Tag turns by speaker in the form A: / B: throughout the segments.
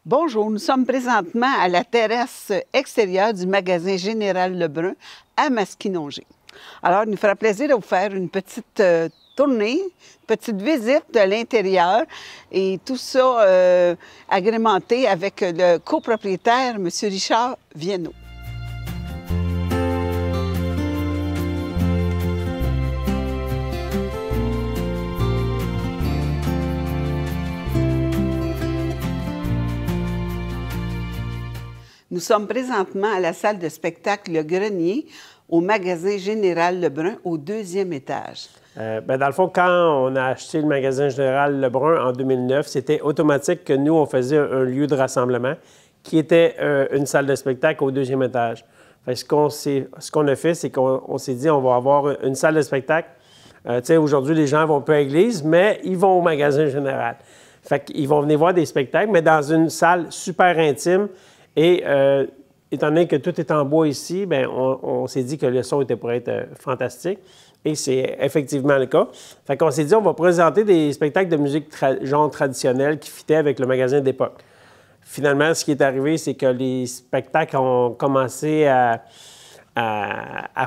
A: Bonjour, nous sommes présentement à la terrasse extérieure du magasin Général Lebrun à Maskinongé. Alors, il nous fera plaisir de vous faire une petite tournée, une petite visite de l'intérieur et tout ça agrémenté avec le copropriétaire, M. Richard Viennot. Nous sommes présentement à la salle de spectacle Le Grenier, au magasin Général Lebrun, au 2e étage.
B: Dans le fond, quand on a acheté le magasin Général Lebrun en 2009, c'était automatique que nous, on faisait un lieu de rassemblement qui était une salle de spectacle au 2e étage. Ce qu'on a fait, c'est qu'on s'est dit on va avoir une salle de spectacle. Aujourd'hui, les gens vont peu à l'église, mais ils vont au magasin Général. Fait qu'ils vont venir voir des spectacles, mais dans une salle super intime. Et étant donné que tout est en bois ici, bien, on s'est dit que le son était pour être fantastique. Et c'est effectivement le cas. Fait qu'on s'est dit, on va présenter des spectacles de musique genre traditionnelle qui fitaient avec le magasin d'époque. Finalement, ce qui est arrivé, c'est que les spectacles ont commencé à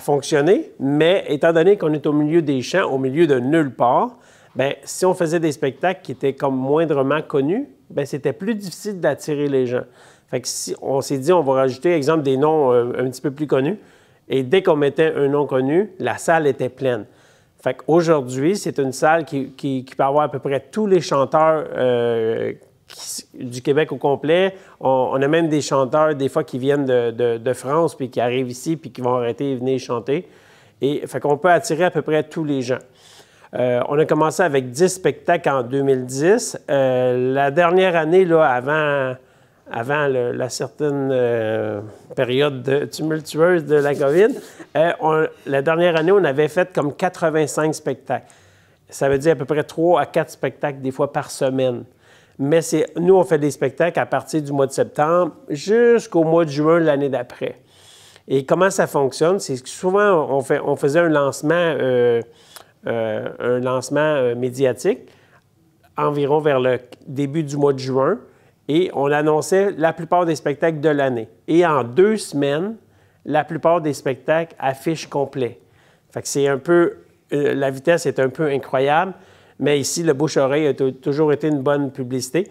B: fonctionner, mais étant donné qu'on est au milieu des champs, au milieu de nulle part, bien, si on faisait des spectacles qui étaient comme moindrement connus, bien, c'était plus difficile d'attirer les gens. Fait que si on s'est dit, on va rajouter, exemple, des noms un petit peu plus connus. Et dès qu'on mettait un nom connu, la salle était pleine. Fait qu'aujourd'hui, c'est une salle qui peut avoir à peu près tous les chanteurs du Québec au complet. On a même des chanteurs, des fois, qui viennent de France, puis qui arrivent ici, puis qui vont arrêter et venir chanter. Et fait qu'on peut attirer à peu près tous les gens. On a commencé avec 10 spectacles en 2010. La dernière année, là, avant la certaine période tumultueuse de la COVID, la dernière année, on avait fait comme 85 spectacles. Ça veut dire à peu près 3 à 4 spectacles, des fois par semaine. Mais nous, on fait des spectacles à partir du mois de septembre jusqu'au mois de juin de l'année d'après. Et comment ça fonctionne? C'est que souvent, on faisait un lancement médiatique environ vers le début du mois de juin. Et on annonçait la plupart des spectacles de l'année. Et en 2 semaines, la plupart des spectacles affichent complet. Fait que c'est un peu... la vitesse est un peu incroyable, mais ici, le bouche-oreille a toujours été une bonne publicité.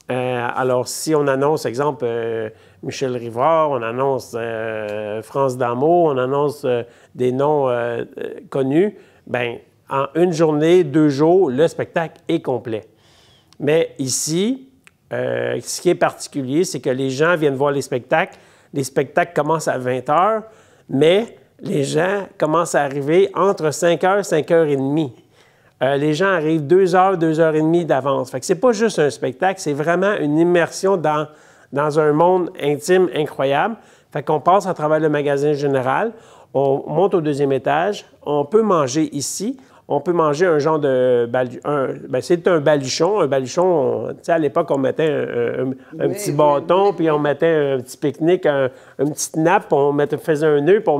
B: Alors, si on annonce, exemple, Michel Rivard, on annonce France D'Amour, on annonce des noms connus, bien, en 1 journée, 2 jours, le spectacle est complet. Mais ici... ce qui est particulier, c'est que les gens viennent voir les spectacles. Les spectacles commencent à 20 h, mais les gens commencent à arriver entre 5 h et 5 h 30. Les gens arrivent 2 h, 2 h 30 d'avance. Fait que c'est pas juste un spectacle, c'est vraiment une immersion dans un monde intime incroyable. Fait qu'on passe à travers le magasin Général, on monte au 2e étage, on peut manger ici. On peut manger un genre de c'est un baluchon. Un baluchon, tu sais, à l'époque, on mettait un petit bâton, puis on mettait un petit pique-nique, une petite nappe, on faisait un nœud, puis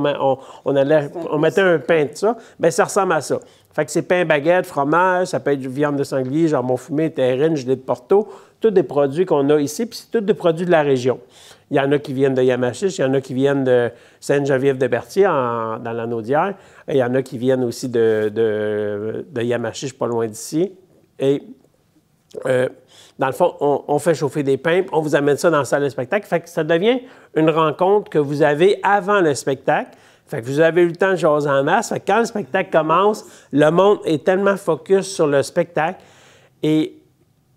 B: on mettait un pain de ça. Bien, ça ressemble à ça. Fait que c'est pain, baguette, fromage, ça peut être viande de sanglier, jambon fumé, terrine, gelée de Porto. Tous des produits qu'on a ici, puis c'est tous des produits de la région. Il y en a qui viennent de Yamachiche, il y en a qui viennent de Sainte-Geneviève-de-Berthier, dans la Naudière. Et il y en a qui viennent aussi de Yamachiche, pas loin d'ici. Et dans le fond, on fait chauffer des pains, on vous amène ça dans la salle de spectacle. Fait que ça devient une rencontre que vous avez avant le spectacle. Fait que vous avez eu le temps de jaser en masse. Fait que quand le spectacle commence, le monde est tellement focus sur le spectacle. Et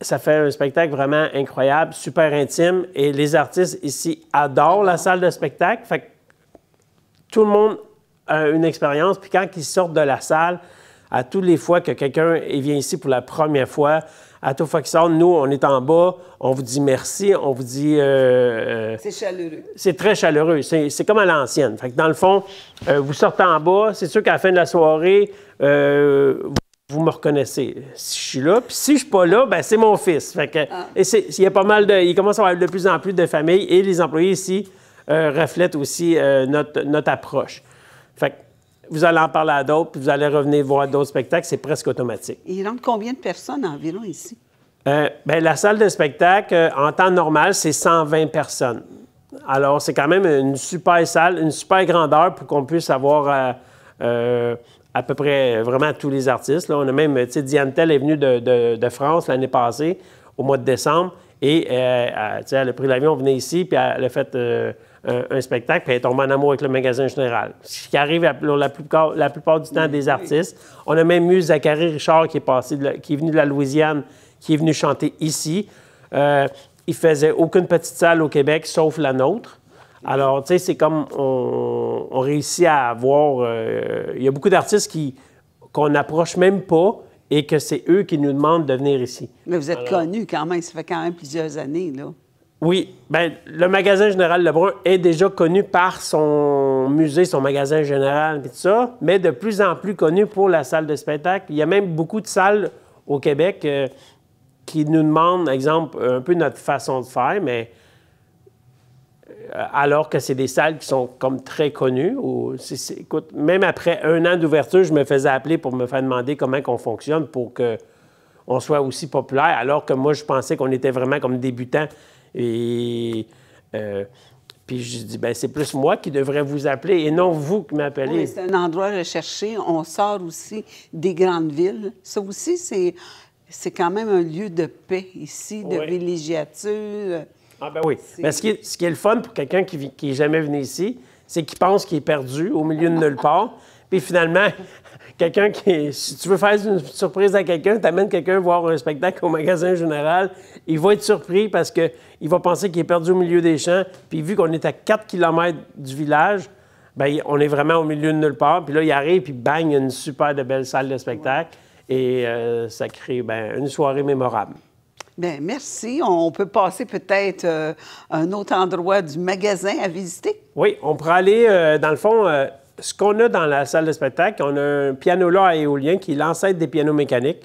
B: ça fait un spectacle vraiment incroyable, super intime. Et les artistes ici adorent la salle de spectacle. Fait que tout le monde a une expérience. Puis quand ils sortent de la salle, à toutes les fois que quelqu'un vient ici pour la première fois, à toute fois qu'ils sortent, nous, on est en bas, on vous dit merci, on vous dit...
A: c'est chaleureux.
B: C'est très chaleureux. C'est comme à l'ancienne. Fait que dans le fond, vous sortez en bas, c'est sûr qu'à la fin de la soirée, vous me reconnaissez si je suis là. Puis si je ne suis pas là, bien, c'est mon fils. Fait que, il y a pas mal il commence à y avoir de plus en plus de familles et les employés ici reflètent aussi notre approche. Fait que vous allez en parler à d'autres, puis vous allez revenir voir d'autres spectacles, c'est presque automatique.
A: Il rentre combien de personnes environ ici?
B: Bien, la salle de spectacle, en temps normal, c'est 120 personnes. Alors, c'est quand même une super salle, une super grandeur pour qu'on puisse avoir à peu près vraiment tous les artistes. Là. On a même, tu sais, Diane Tell est venue de France l'année passée, au mois de décembre, et elle a pris l'avion, venait ici, puis elle a fait un spectacle, puis elle est tombée en amour avec le magasin général. Ce qui arrive la plupart du temps des artistes. On a même eu Zachary Richard qui est venu de la Louisiane, qui est venu chanter ici. Il faisait aucune petite salle au Québec, sauf la nôtre. Alors, tu sais, c'est comme on réussit à avoir... il y a beaucoup d'artistes qu'on n'approche même pas et que c'est eux qui nous demandent de venir ici.
A: Mais vous êtes connus quand même, ça fait quand même plusieurs années, là.
B: Oui. Bien, le magasin général Lebrun est déjà connu par son musée, son magasin général et tout ça, mais de plus en plus connu pour la salle de spectacle. Il y a même beaucoup de salles au Québec qui nous demandent, exemple, un peu notre façon de faire, mais alors que c'est des salles qui sont comme très connues. Écoute, même après 1 an d'ouverture, je me faisais appeler pour me faire demander comment on fonctionne pour qu'on soit aussi populaire, alors que moi, je pensais qu'on était vraiment comme débutants. Et puis je dis, bien, c'est plus moi qui devrais vous appeler et non vous qui m'appelez.
A: Oui, c'est un endroit recherché. On sort aussi des grandes villes. Ça aussi, c'est quand même un lieu de paix ici, de villégiature.
B: Ah ben oui. Mais ce qui est le fun pour quelqu'un qui n'est jamais venu ici, c'est qu'il pense qu'il est perdu au milieu de nulle part. Puis finalement, si tu veux faire une surprise à quelqu'un, tu amènes quelqu'un voir un spectacle au magasin général, il va être surpris parce qu'il va penser qu'il est perdu au milieu des champs. Puis vu qu'on est à 4 km du village, bien, on est vraiment au milieu de nulle part. Puis là, il arrive, puis bang, il y a une super de belle salle de spectacle. Et ça crée une soirée mémorable.
A: Bien, merci. On peut passer peut-être un autre endroit du magasin à visiter?
B: Oui, on pourrait aller, dans le fond, ce qu'on a dans la salle de spectacle, on a un piano là à éolien qui est l'ancêtre des pianos mécaniques.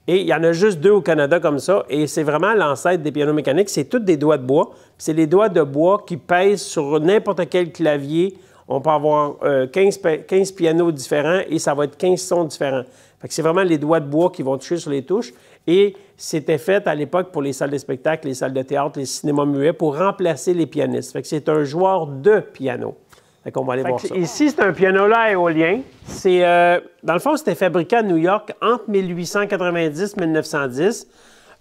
B: Et il y en a juste 2 au Canada comme ça. Et c'est vraiment l'ancêtre des pianos mécaniques. C'est tous des doigts de bois. C'est les doigts de bois qui pèsent sur n'importe quel clavier. On peut avoir 15 pianos différents et ça va être 15 sons différents. Fait que c'est vraiment les doigts de bois qui vont toucher sur les touches. Et c'était fait à l'époque pour les salles de spectacle, les salles de théâtre, les cinémas muets, pour remplacer les pianistes. Fait que c'est un joueur de piano. Fait qu'on va aller voir ça. Ici, c'est un piano-là éolien. Dans le fond, c'était fabriqué à New York entre 1890 et 1910.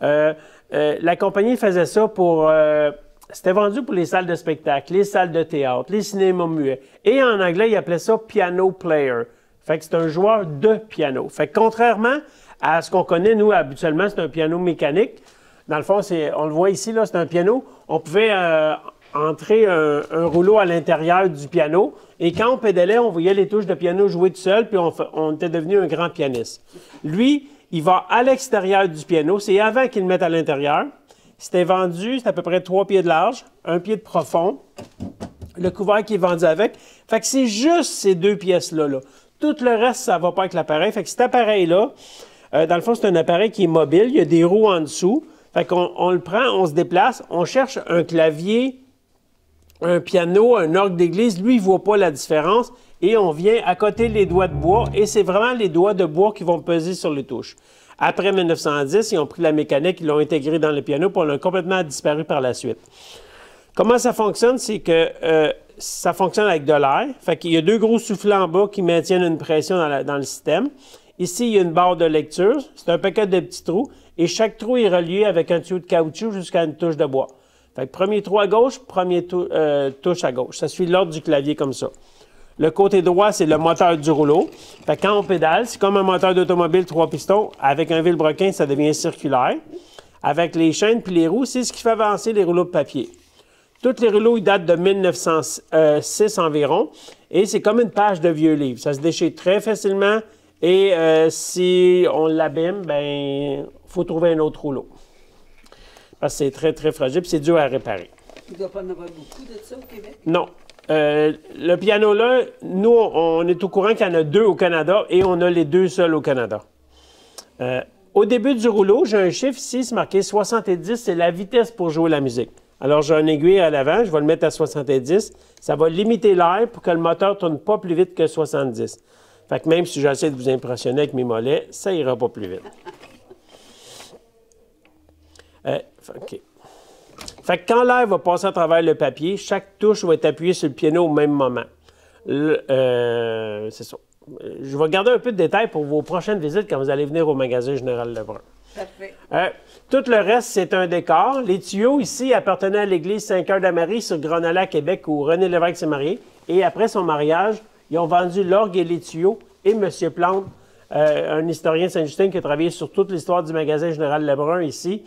B: La compagnie faisait ça pour... c'était vendu pour les salles de spectacle, les salles de théâtre, les cinémas muets. Et en anglais, ils appelaient ça « piano player ». Fait que c'est un joueur de piano. Fait que contrairement à ce qu'on connaît, nous, habituellement, c'est un piano mécanique. Dans le fond, on le voit ici, là, c'est un piano. On pouvait entrer un rouleau à l'intérieur du piano. Et quand on pédalait, on voyait les touches de piano jouer tout seul, puis on était devenu un grand pianiste. Lui, il va à l'extérieur du piano. C'est avant qu'il le mette à l'intérieur. C'était vendu, c'est à peu près 3 pieds de large, 1 pied de profond. Le couvert qui est vendu avec. Fait que c'est juste ces 2 pièces-là, là. Tout le reste, ça ne va pas avec l'appareil. Fait que cet appareil-là, dans le fond, c'est un appareil qui est mobile. Il y a des roues en dessous. Fait qu'on le prend, on se déplace, on cherche un clavier, un piano, un orgue d'église. Lui, il ne voit pas la différence. Et on vient à côté les doigts de bois. Et c'est vraiment les doigts de bois qui vont peser sur les touches. Après 1910, ils ont pris la mécanique, ils l'ont intégré dans le piano, puis on a complètement disparu par la suite. Comment ça fonctionne? C'est que ça fonctionne avec de l'air. Fait qu'il y a 2 gros soufflets en bas qui maintiennent une pression dans le système. Ici, il y a une barre de lecture. C'est un paquet de petits trous. Et chaque trou est relié avec un tuyau de caoutchouc jusqu'à une touche de bois. Fait que premier trou à gauche, premier touche à gauche. Ça suit l'ordre du clavier comme ça. Le côté droit, c'est le moteur du rouleau. Fait que quand on pédale, c'est comme un moteur d'automobile 3 pistons. Avec un vilebrequin, ça devient circulaire. Avec les chaînes puis les roues, c'est ce qui fait avancer les rouleaux de papier. Tous les rouleaux, ils datent de 1906 environ. Et c'est comme une page de vieux livre. Ça se déchire très facilement. Et si on l'abîme, bien, il faut trouver un autre rouleau. Parce que c'est très, très fragile et c'est dur à réparer.
A: Il ne doit pas en avoir beaucoup de ça au Québec?
B: Non. Le piano-là, nous, on est au courant qu'il y en a 2 au Canada et on a les 2 seuls au Canada. Au début du rouleau, j'ai un chiffre ici, c'est marqué 70, c'est la vitesse pour jouer la musique. Alors, j'ai un aiguille à l'avant, je vais le mettre à 70. Ça va limiter l'air pour que le moteur ne tourne pas plus vite que 70. Fait que même si j'essaie de vous impressionner avec mes mollets, ça ira pas plus vite. OK. Fait que quand l'air va passer à travers le papier, chaque touche va être appuyée sur le piano au même moment. C'est ça. Je vais garder un peu de détails pour vos prochaines visites quand vous allez venir au magasin Général Lebrun.
A: Parfait.
B: Tout le reste, c'est un décor. Les tuyaux ici appartenaient à l'église Saint-Cœur-de-Marie sur Grenala, Québec, où René Lévesque s'est marié. Et après son mariage, ils ont vendu l'orgue et les tuyaux. Et M. Plante, un historien de Saint-Justin qui a travaillé sur toute l'histoire du magasin Général Lebrun ici,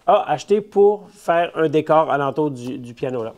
B: a acheté pour faire un décor alentour du piano là.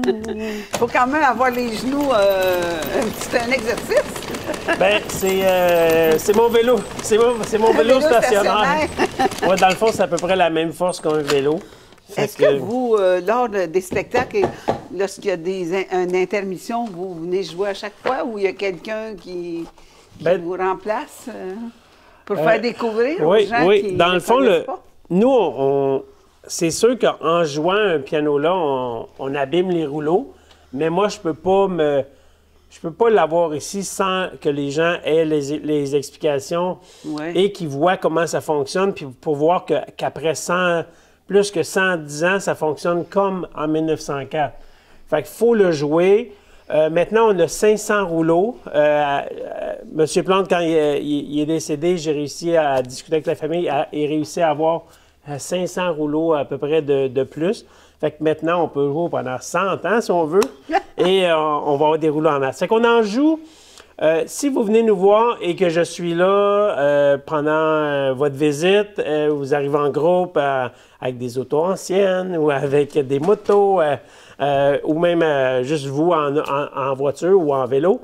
A: Il faut quand même avoir les genoux un exercice.
B: Bien, c'est mon vélo. C'est mon vélo stationnaire. Ouais, dans le fond, c'est à peu près la même force qu'un vélo.
A: Est-ce que vous, lors des spectacles, lorsqu'il y a une intermission, vous venez jouer à chaque fois ou il y a quelqu'un qui vous remplace pour faire découvrir aux gens qui
B: dans le fond,
A: pas?
B: Nous, c'est sûr qu'en jouant un piano-là, on abîme les rouleaux, mais moi, je peux pas l'avoir ici sans que les gens aient les explications et qu'ils voient comment ça fonctionne, puis pour voir qu'après plus que 110 ans, ça fonctionne comme en 1904. Fait qu'il faut le jouer. Maintenant, on a 500 rouleaux. Monsieur Plante, quand il est décédé, j'ai réussi à discuter avec la famille et réussi à avoir 500 rouleaux à peu près de plus. Fait que maintenant, on peut jouer pendant 100 ans, si on veut, et on va avoir des rouleaux en masse. Fait qu'on en joue. Si vous venez nous voir et que je suis là pendant votre visite, vous arrivez en groupe avec des autos anciennes ou avec des motos ou même juste vous en voiture ou en vélo,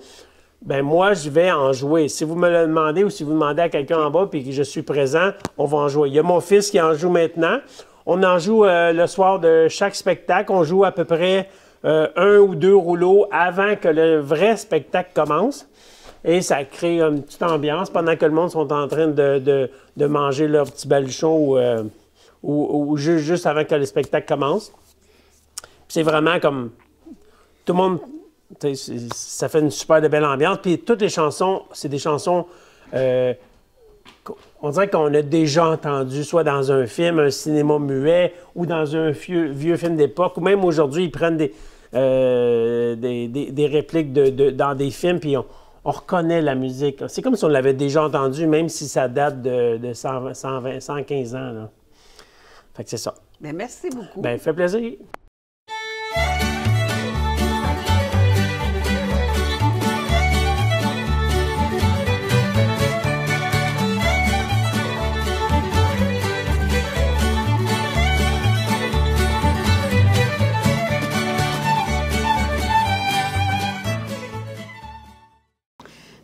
B: ben moi, je vais en jouer. Si vous me le demandez ou si vous demandez à quelqu'un en bas puis que je suis présent, on va en jouer. Il y a mon fils qui en joue maintenant. On en joue le soir de chaque spectacle. On joue à peu près 1 ou 2 rouleaux avant que le vrai spectacle commence. Et ça crée une petite ambiance pendant que le monde sont en train de manger leur petit baluchon ou juste avant que le spectacle commence. C'est vraiment comme tout le monde, ça fait une super de belle ambiance. Puis toutes les chansons, c'est des chansons on dirait qu'on a déjà entendu, soit dans un film, un cinéma muet, ou dans un vieux film d'époque, ou même aujourd'hui, ils prennent des répliques dans des films, puis on reconnaît la musique. C'est comme si on l'avait déjà entendu, même si ça date de 120, 115 ans. Là. Fait que c'est ça.
A: Bien, merci beaucoup.
B: Bien, fait plaisir.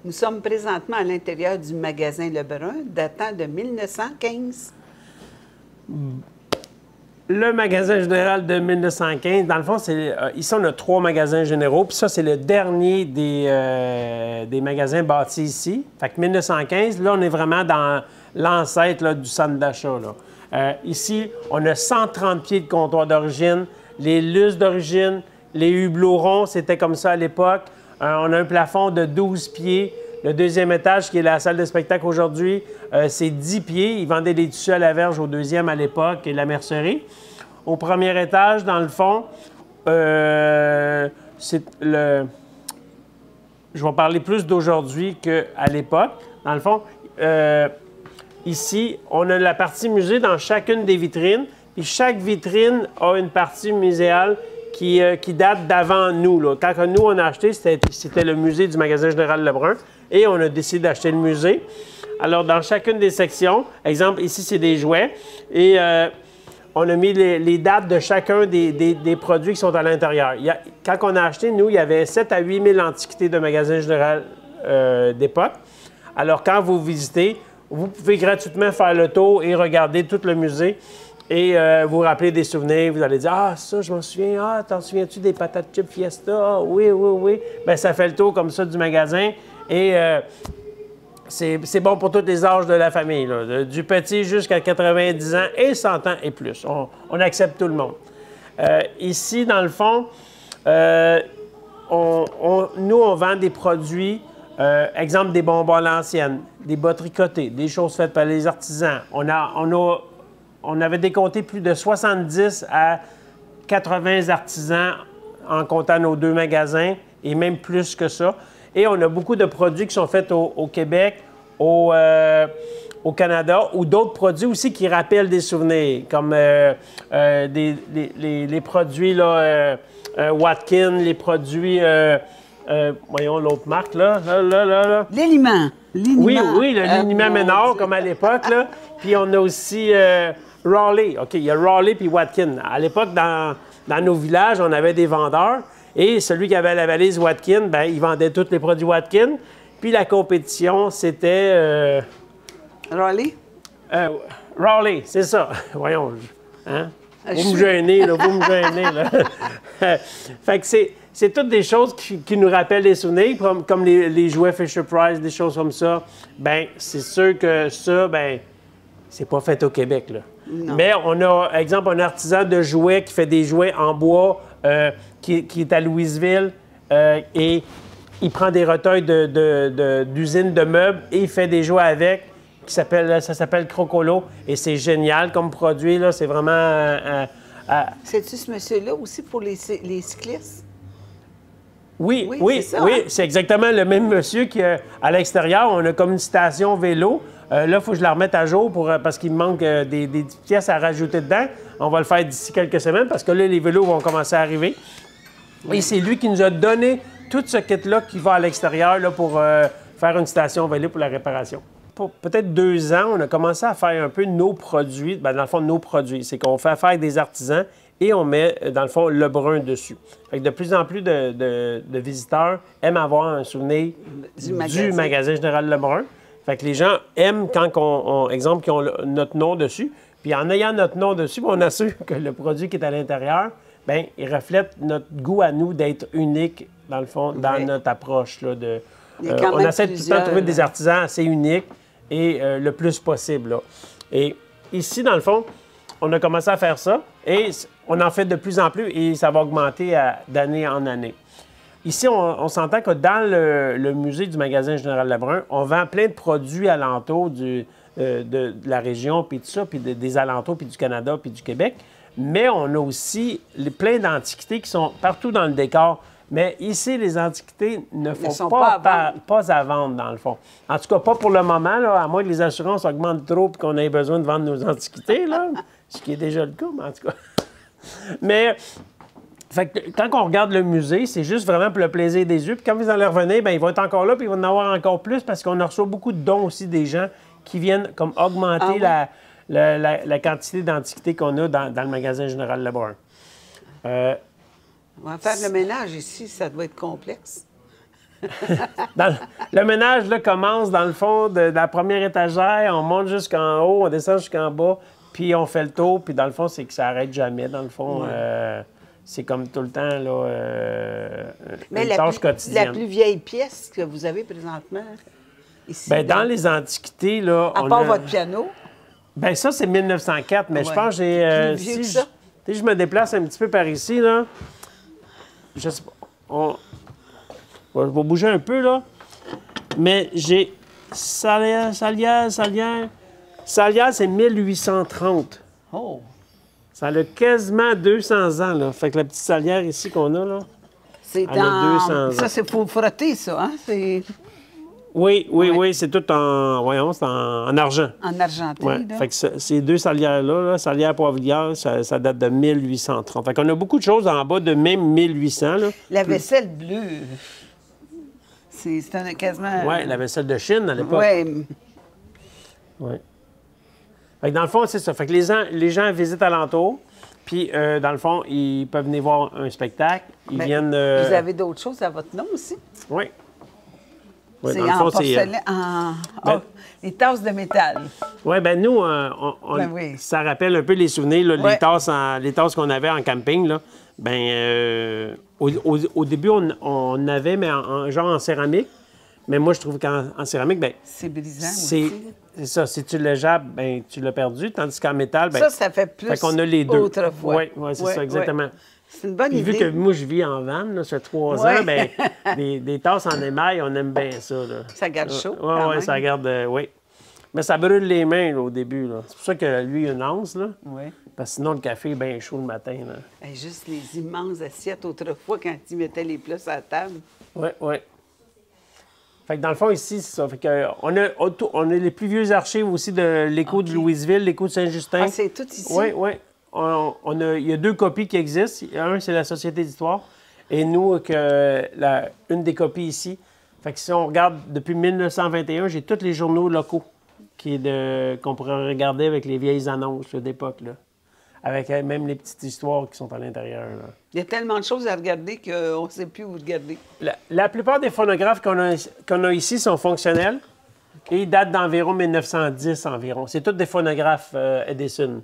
A: Nous sommes présentement à l'intérieur du magasin Lebrun, datant de 1915.
B: Le magasin général de 1915, dans le fond, ici, on a 3 magasins généraux, puis ça, c'est le dernier des magasins bâtis ici. Fait que 1915, là, on est vraiment dans l'ancêtre du centre d'achat. Ici, on a 130 pieds de comptoir d'origine, les lustres d'origine, les hublots ronds, c'était comme ça à l'époque. On a un plafond de 12 pieds. Le deuxième étage, qui est la salle de spectacle aujourd'hui, c'est 10 pieds. Ils vendaient des tissus à la verge au deuxième à l'époque et la mercerie. Au premier étage, dans le fond, c'est le... Je vais parler plus d'aujourd'hui qu'à l'époque. Dans le fond, ici, on a la partie musée dans chacune des vitrines. Puis chaque vitrine a une partie muséale qui date d'avant nous. Là. Quand nous, on a acheté, c'était le musée du magasin général Lebrun et on a décidé d'acheter le musée. Alors, dans chacune des sections, exemple, ici, c'est des jouets et on a mis les dates de chacun des produits qui sont à l'intérieur. Quand on a acheté, nous, il y avait 7 à 8 000 antiquités de magasin général d'époque. Alors, quand vous visitez, vous pouvez gratuitement faire le tour et regarder tout le musée. Et vous rappelez des souvenirs, vous allez dire « Ah, ça, je m'en souviens. Ah, t'en souviens-tu des patates chips Fiesta? Ah, oui, oui, oui. » Bien, ça fait le tour comme ça du magasin. Et c'est bon pour tous les âges de la famille, là, du petit jusqu'à 90 ans et 100 ans et plus. On accepte tout le monde. Ici, dans le fond, nous, on vend des produits, exemple des bonbons à l'ancienne, des bas tricotés, des choses faites par les artisans. On avait décompté plus de 70 à 80 artisans en comptant nos 2 magasins et même plus que ça. Et on a beaucoup de produits qui sont faits au Québec, au Canada ou d'autres produits aussi qui rappellent des souvenirs, comme les produits là, Watkin, les produits, voyons l'autre marque, là.
A: L'éliment.
B: Oui, le liniment Ménard, comme à l'époque, là. Puis on a aussi Raleigh. OK, il y a Raleigh puis Watkin. À l'époque, dans nos villages, on avait des vendeurs. Et celui qui avait la valise Watkin, bien, il vendait tous les produits Watkin. Puis la compétition, c'était...
A: Raleigh?
B: Raleigh, c'est ça. Voyons. Hein? Vous me gênez, là. Vous me gênez, là. Fait que c'est toutes des choses qui nous rappellent des souvenirs, comme les jouets Fisher-Price, des choses comme ça. Bien, c'est sûr que ça, bien, c'est pas fait au Québec, là. Non. Mais on a, exemple, un artisan de jouets qui fait des jouets en bois, qui est à Louisville, et il prend des recueils d'usines de meubles et il fait des jouets avec, ça s'appelle Crocolo, et c'est génial comme produit, là, c'est vraiment...
A: C'est-tu ce monsieur-là aussi pour les cyclistes?
B: Oui,
A: c'est ça, hein?
B: c'est exactement le même monsieur qu'à l'extérieur, on a comme une station vélo. Là, il faut que je la remette à jour parce qu'il me manque des pièces à rajouter dedans. On va le faire d'ici quelques semaines parce que là, les vélos vont commencer à arriver. Et c'est lui qui nous a donné tout ce kit-là qui va à l'extérieur pour faire une station vélo pour la réparation. Pour peut-être 2 ans, on a commencé à faire un peu nos produits. Bien, dans le fond, nos produits, c'est qu'on fait affaire avec des artisans et on met, dans le fond, Lebrun dessus. Fait que de plus en plus de visiteurs aiment avoir un souvenir du magasin général Lebrun. Fait que les gens aiment quand exemple, qu'ils ont notre nom dessus. Puis en ayant notre nom dessus, on assure que le produit qui est à l'intérieur, bien, il reflète notre goût à nous d'être unique, dans le fond, dans notre approche. Là, on essaie de tout le temps de trouver des artisans assez uniques et le plus possible. Là. Et ici, dans le fond, on a commencé à faire ça et on en fait de plus en plus et ça va augmenter d'année en année. Ici, on s'entend que dans le musée du magasin Général Lebrun, on vend plein de produits alentours de la région, puis tout ça, puis des alentours, puis du Canada, puis du Québec. Mais on a aussi plein d'antiquités qui sont partout dans le décor. Mais ici, les antiquités ne sont pas à vendre, dans le fond. En tout cas, pas pour le moment, là, à moins que les assurances augmentent trop et qu'on ait besoin de vendre nos antiquités, là, ce qui est déjà le cas, mais en tout cas. Mais fait que, quand on regarde le musée, c'est juste vraiment pour le plaisir des yeux. Puis quand vous allez revenir, bien, ils vont être encore là, puis ils vont en avoir encore plus parce qu'on reçoit beaucoup de dons aussi des gens qui viennent comme augmenter la quantité d'antiquités qu'on a dans le magasin Général Lebrun.
A: On va faire le ménage ici, ça doit être complexe.
B: Le ménage là, commence dans le fond de la première étagère, on monte jusqu'en haut, on descend jusqu'en bas, puis on fait le tour, puis dans le fond, c'est que ça n'arrête jamais. Dans le fond, c'est comme tout le temps là, une tâche quotidienne.
A: La plus vieille pièce que vous avez présentement ici?
B: Bien, dans les antiquités, là...
A: À part votre piano?
B: Bien, ça, c'est 1904, mais je pense que j'ai...
A: si
B: je me déplace un petit peu par ici, là... Je sais pas. Je vais bouger un peu, là. Mais j'ai... Salière, c'est 1830.
A: Oh!
B: Ça a quasiment 200 ans, là. Fait que la petite salière ici qu'on a, là...
A: C'est ça, c'est pour frotter, ça, hein?
B: Oui, c'est tout en... Voyons, c'est en argent.
A: En argenté, là.
B: Fait que ces deux salières-là, salière poivrière, ça date de 1830. Fait qu'on a beaucoup de choses en bas de même 1800, là.
A: La vaisselle bleue, c'est quasiment...
B: Oui, la vaisselle de Chine, à l'époque. Oui. Fait que dans le fond, c'est ça. Fait que les gens visitent alentour, puis dans le fond, ils peuvent venir voir un spectacle. Ils viennent...
A: Vous avez d'autres choses à votre nom aussi?
B: Oui.
A: Ouais, c'est en porcelaine, les tasses de métal.
B: Oui, bien nous, ça rappelle un peu les souvenirs, là, les tasses qu'on avait en camping. Là. Bien, au début, on avait, mais genre en céramique. Mais moi, je trouve qu'en céramique, bien...
A: C'est brisant aussi.
B: C'est ça. Si tu le jappes, bien, tu l'as perdu. Tandis qu'en métal, bien...
A: Ça fait plus
B: qu'on a les deux.
A: Autrefois.
B: Oui, c'est ça, exactement.
A: Ouais. C'est une bonne idée.
B: Vu que moi, je vis en van, là, ça fait 3 ans, bien, des tasses en émail, on aime bien ça. Là.
A: Ça garde chaud.
B: Oui, ça garde, oui. Mais ça brûle les mains là, au début. C'est pour ça que lui, il a une anse, là.
A: Oui.
B: Parce que sinon, le café est bien chaud le matin. Là.
A: Et juste les immenses assiettes autrefois quand ils mettaient les plats sur la table.
B: Oui. Fait que dans le fond, ici, c'est ça. Fait que, on a les plus vieux archives aussi de l'écho de Louisville, l'écho de Saint-Justin.
A: Ah, c'est tout ici?
B: Oui. Il y a 2 copies qui existent. Un, c'est la Société d'histoire. Et nous, une des copies ici. Fait que si on regarde depuis 1921, j'ai tous les journaux locaux qu'on pourrait regarder avec les vieilles annonces d'époque. Avec même les petites histoires qui sont à l'intérieur. Là.
A: Il y a tellement de choses à regarder qu'on ne sait plus où regarder.
B: La plupart des phonographes qu'on a ici sont fonctionnels et ils datent d'environ 1910 environ. C'est tous des phonographes Edison.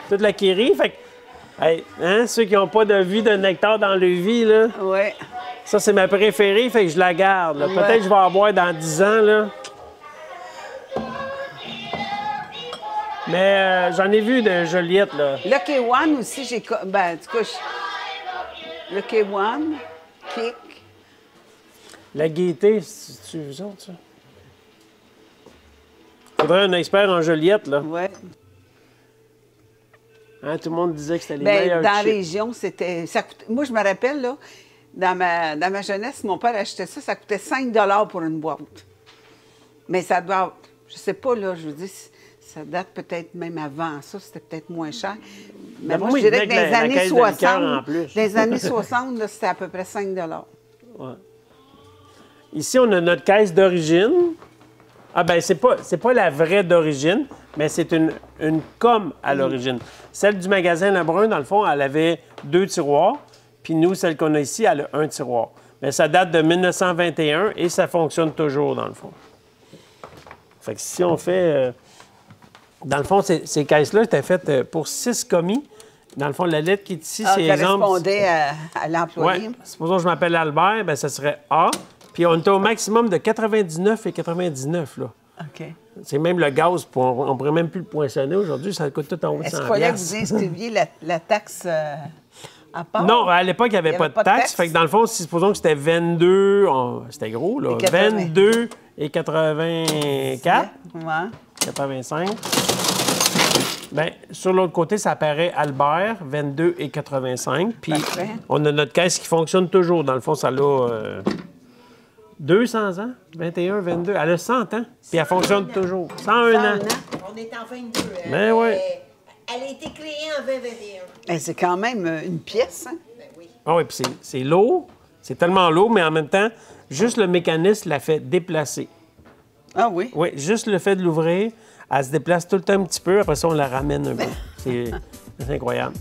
B: Toute la Kéry, fait que, ceux qui n'ont pas de vue de nectar dans le vie, là.
A: Oui.
B: Ça, c'est ma préférée, fait que je la garde. Là. Peut-être que je vais en boire dans 10 ans, là. Mais j'en ai vu de Joliette, là.
A: Lucky One aussi, j'ai... Ben, en tout cas, Lucky One, Kick.
B: La gaieté, c'est-tu vous autres, ça? Faudrait un expert en Joliette, là.
A: Oui.
B: Hein, tout le monde disait que c'était les
A: bien,
B: meilleurs
A: dans la
B: chips.
A: région, c'était... Moi, je me rappelle, là, dans ma jeunesse, mon père achetait ça coûtait 5 $ pour une boîte. Mais ça doit... Je sais pas, là, je veux dire, ça date peut-être même avant ça, c'était peut-être moins cher. Mais moi, je dirais que dans les années 60, les années 60, là, c'était à peu près 5 $.
B: Ouais. Ici, on a notre caisse d'origine. Ah ben c'est pas la vraie d'origine, mais c'est une comme à l'origine. Celle du magasin Lebrun, dans le fond, elle avait 2 tiroirs, puis nous, celle qu'on a ici, elle a 1 tiroir. Mais ça date de 1921 et ça fonctionne toujours, dans le fond. Fait que si on fait... dans le fond, ces caisses-là étaient faites pour 6 commis. Dans le fond, la lettre qui est ici, c'est exemple...
A: correspondait à l'employé.
B: Ouais. Supposons que je m'appelle Albert, bien, ça serait A. Puis on était au maximum de 99 et 99, là.
A: OK.
B: C'est même le gaz, on ne pourrait même plus le poinçonner aujourd'hui, ça coûte tout en haut de 100
A: Est-ce qu'il fallait que vous inscriviez la taxe à part?
B: Non, à l'époque, il n'y avait pas de taxe. Fait que dans le fond, supposons que c'était 22... C'était gros, là. 22 et 84.
A: Ouais.
B: 85. Bien, sur l'autre côté, ça apparaît Albert, 22 et 85. Puis
A: Parfait.
B: on a notre caisse qui fonctionne toujours. Dans le fond, ça a 200 ans, 21, 22. Elle a 100 ans, puis elle fonctionne toujours. 101 ans.
C: On est en 22.
B: Ben oui.
C: Elle a été créée en 2021.
A: C'est quand même une pièce, hein?
C: Ben oui.
B: Ah oui, puis c'est lourd. C'est tellement lourd, mais en même temps, juste le mécanisme la fait déplacer.
A: Ah oui?
B: Oui, juste le fait de l'ouvrir, elle se déplace tout le temps un petit peu. Après ça, on la ramène un peu. C'est incroyable.